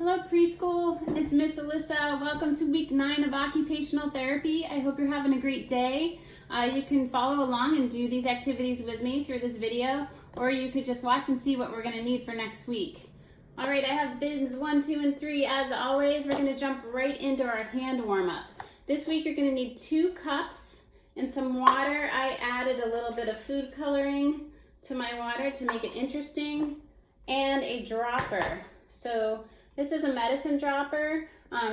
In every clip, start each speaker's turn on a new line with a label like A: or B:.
A: Hello preschool, it's Miss Alyssa. Welcome to week 9 of occupational therapy. I hope you're having a great day. You can follow along and do these activities with me through this video, or you could just watch and see what we're going to need for next week. All right, I have bins 1, 2, and 3. As always, we're going to jump right into our hand warm-up. This week you're going to need 2 cups and some water. I added a little bit of food coloring to my water to make it interesting, and a dropper. So this is a medicine dropper.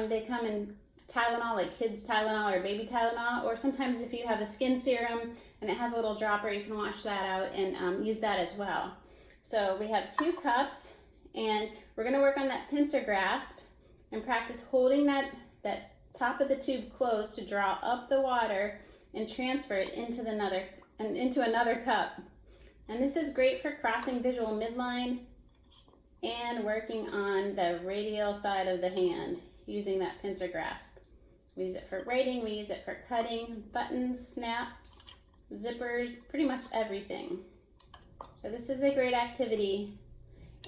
A: They come in Tylenol, like kids Tylenol or baby Tylenol, or sometimes if you have a skin serum and it has a little dropper, you can wash that out and use that as well. So we have 2 cups, and we're going to work on that pincer grasp and practice holding that top of the tube closed to draw up the water and transfer it into another cup. And this is great for crossing visual midline and working on the radial side of the hand using that pincer grasp. We use it for writing, we use it for cutting, buttons, snaps, zippers, pretty much everything. So this is a great activity.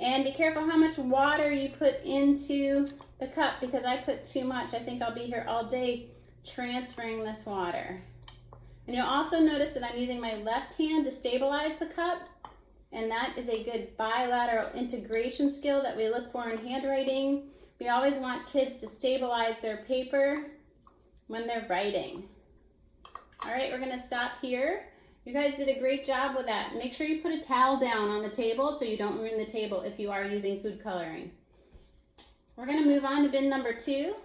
A: And be careful how much water you put into the cup, because I put too much. I think I'll be here all day transferring this water. And you'll also notice that I'm using my left hand to stabilize the cup. And that is a good bilateral integration skill that we look for in handwriting. We always want kids to stabilize their paper when they're writing. All right, we're gonna stop here. You guys did a great job with that. Make sure you put a towel down on the table so you don't ruin the table if you are using food coloring. We're gonna move on to bin number 2.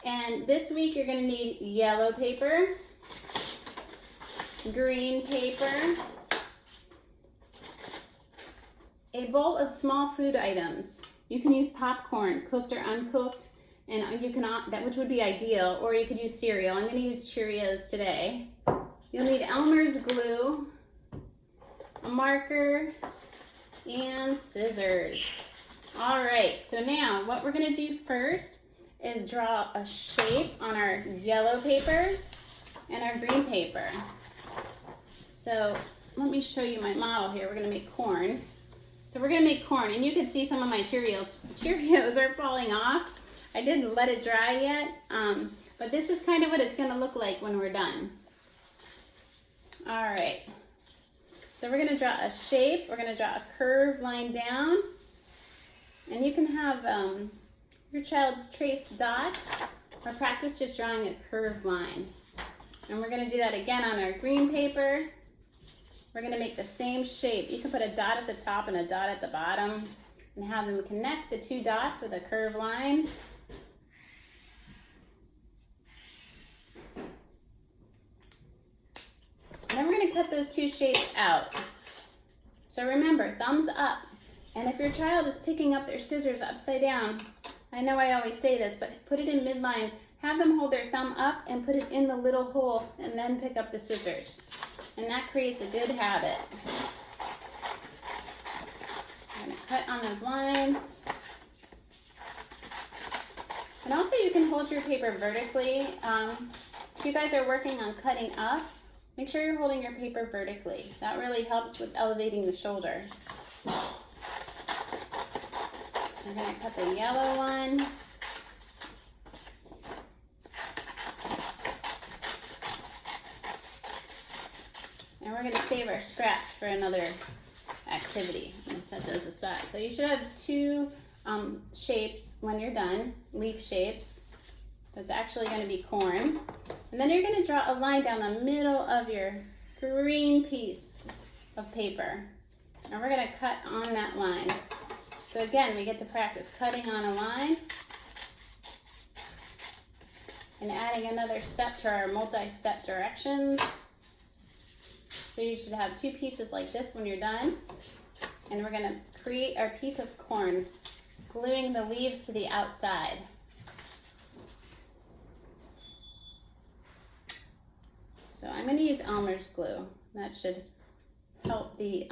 A: And this week you're gonna need yellow paper, green paper, a bowl of small food items. You can use popcorn, cooked or uncooked, and you can, which would be ideal, or you could use cereal. I'm going to use Cheerios today. You'll need Elmer's glue, a marker, and scissors. All right, so now what we're going to do first is draw a shape on our yellow paper and our green paper. So let me show you my model here. We're going to make corn. So we're gonna make corn, and you can see some of my Cheerios. Cheerios are falling off. I didn't let it dry yet, but this is kind of what it's gonna look like when we're done. All right, so we're gonna draw a shape. We're gonna draw a curved line down, and you can have your child trace dots or practice just drawing a curved line. And we're gonna do that again on our green paper. We're going to make the same shape. You can put a dot at the top and a dot at the bottom and have them connect the 2 dots with a curved line. And then we're going to cut those 2 shapes out. So remember, thumbs up. And if your child is picking up their scissors upside down, I know I always say this, but put it in midline. Have them hold their thumb up and put it in the little hole and then pick up the scissors. And that creates a good habit. I'm going to cut on those lines. And also you can hold your paper vertically. If you guys are working on cutting up, make sure you're holding your paper vertically. That really helps with elevating the shoulder. I'm going to cut the yellow one. And we're going to save our scraps for another activity. I'm going to set those aside. So you should have 2 shapes when you're done, leaf shapes. That's actually going to be corn. And then you're going to draw a line down the middle of your green piece of paper. And we're going to cut on that line. So again, we get to practice cutting on a line and adding another step to our multi-step directions. So you should have 2 pieces like this when you're done. And we're gonna create our piece of corn, gluing the leaves to the outside. So I'm gonna use Elmer's glue. That should help the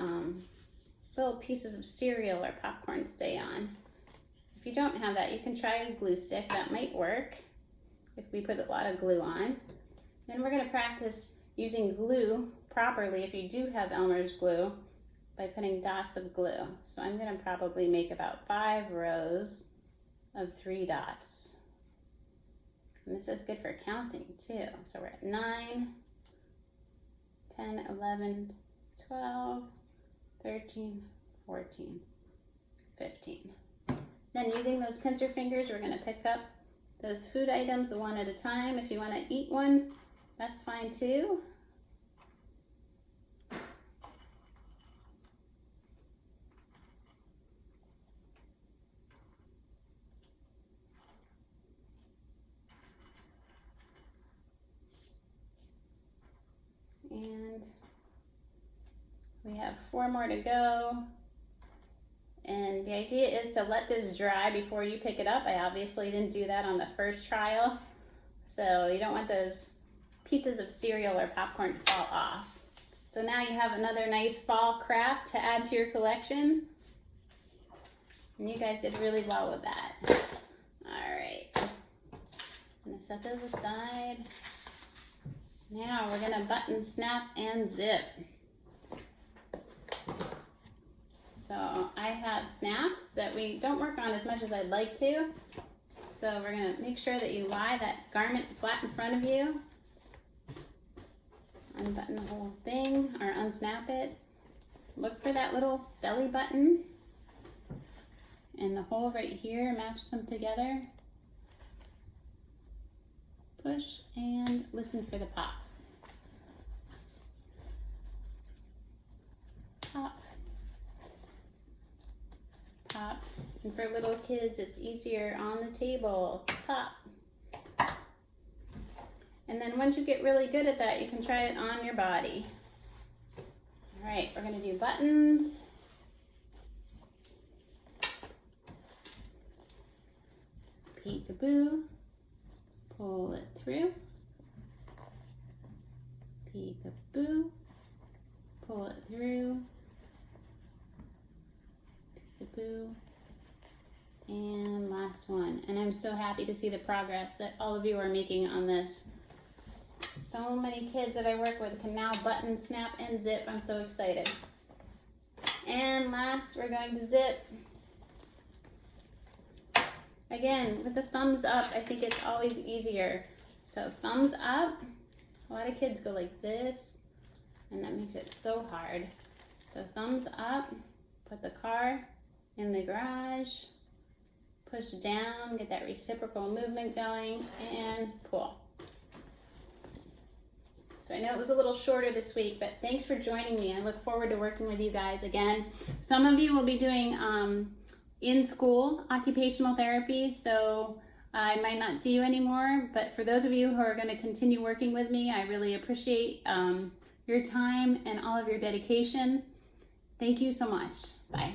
A: little pieces of cereal or popcorn stay on. If you don't have that, you can try a glue stick. That might work if we put a lot of glue on. Then we're gonna practice using glue properly if you do have Elmer's glue by putting dots of glue. So I'm going to probably make about 5 rows of 3 dots. And this is good for counting too. So we're at 9, 10, 11, 12, 13, 14, 15. Then using those pincer fingers, we're gonna pick up those food items one at a time. If you wanna eat one, that's fine too. And we have 4 more to go. And the idea is to let this dry before you pick it up. I obviously didn't do that on the first trial. So you don't want those pieces of cereal or popcorn to fall off. So now you have another nice fall craft to add to your collection. And you guys did really well with that. All right. I'm gonna set those aside. Now we're gonna button, snap, and zip. So I have snaps that we don't work on as much as I'd like to. So we're gonna make sure that you lie that garment flat in front of you. Unbutton the whole thing or unsnap it. Look for that little belly button and the hole right here, match them together. Push and listen for the pop. Pop. Pop. And for little kids, it's easier on the table. Pop. And then once you get really good at that, you can try it on your body. All right, we're gonna do buttons. Peekaboo. Pull it through. Peekaboo. Pull it through. Peekaboo. And last one. And I'm so happy to see the progress that all of you are making on this. So many kids that I work with can now button, snap, and zip. I'm so excited. And last, we're going to zip. Again, with the thumbs up, I think it's always easier. So thumbs up. A lot of kids go like this, and that makes it so hard. So thumbs up, put the car in the garage, push down, get that reciprocal movement going, and pull. So I know it was a little shorter this week, but thanks for joining me. I look forward to working with you guys again. Some of you will be doing in-school occupational therapy, so I might not see you anymore, but for those of you who are going to continue working with me, I really appreciate your time and all of your dedication. Thank you so much. Bye.